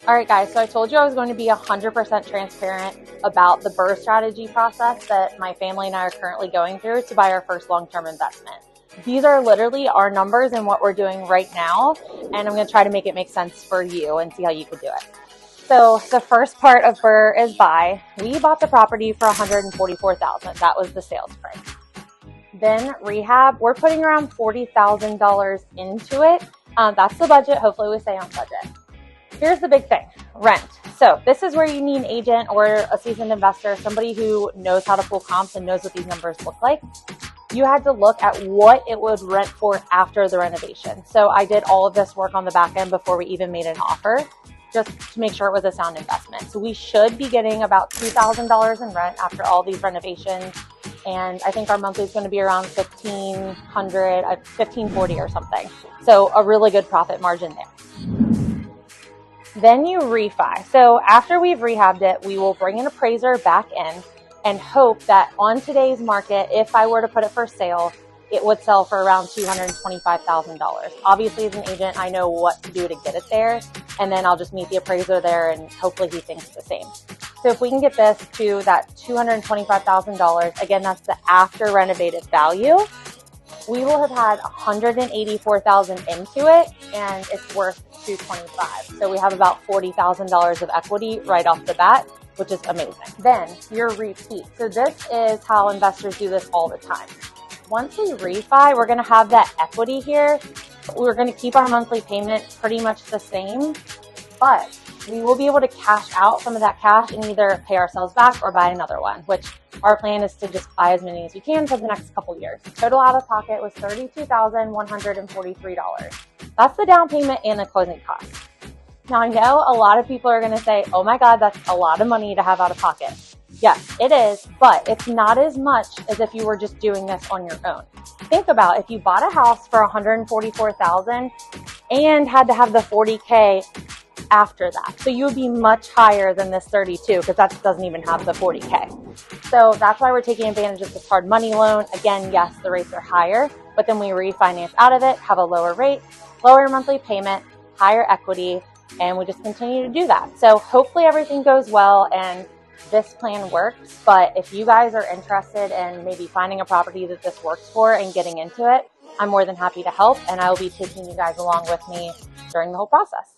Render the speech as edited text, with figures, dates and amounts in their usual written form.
All right, guys, so I told you I was going to be 100% transparent about the BRRRR strategy process that my family and I are currently going through to buy our first long-term investment. These are literally our numbers and what we're doing right now, and I'm going to try to make it make sense for you and see how you could do it. So the first part of BRRRR is buy. We bought the property for $144,000. That was the sales price. Then rehab, we're putting around $40,000 into it. That's the budget. Hopefully we stay on budget. Here's the big thing, rent. So this is where you need an agent or a seasoned investor, somebody who knows how to pull comps and knows what these numbers look like. You had to look at what it would rent for after the renovation. So I did all of this work on the back end before we even made an offer, just to make sure it was a sound investment. So we should be getting about $2,000 in rent after all these renovations. And I think our monthly is going to be around $1,500, $1,540 or something. So a really good profit margin there. Then you refi. So after we've rehabbed it, we will bring an appraiser back in and hope that on today's market, if I were to put it for sale, it would sell for around $225,000. Obviously, as an agent, I know what to do to get it there, and then I'll just meet the appraiser there and hopefully he thinks the same. So if we can get this to that $225,000, again, that's the after renovated value, we will have had $184,000 into it, and it's worth $225,000. So we have about $40,000 of equity right off the bat, which is amazing. Then your repeat. So this is how investors do this all the time. Once we refi, we're going to have that equity here. We're going to keep our monthly payment pretty much the same, but we will be able to cash out some of that cash and either pay ourselves back or buy another one, which our plan is to just buy as many as we can for the next couple years. Total out of pocket was $32,143. That's the down payment and the closing costs. Now I know a lot of people are going to say, oh my God, that's a lot of money to have out of pocket. Yes, it is, but it's not as much as if you were just doing this on your own. Think about if you bought a house for $144,000 and had to have the $40K after that. So you would be much higher than this 32 because that doesn't even have the $40K. So that's why we're taking advantage of this hard money loan. Again, yes, the rates are higher, but then we refinance out of it, have a lower rate, lower monthly payment, higher equity, and we just continue to do that. So hopefully everything goes well and this plan works. But if you guys are interested in maybe finding a property that this works for and getting into it, I'm more than happy to help, and I will be taking you guys along with me during the whole process.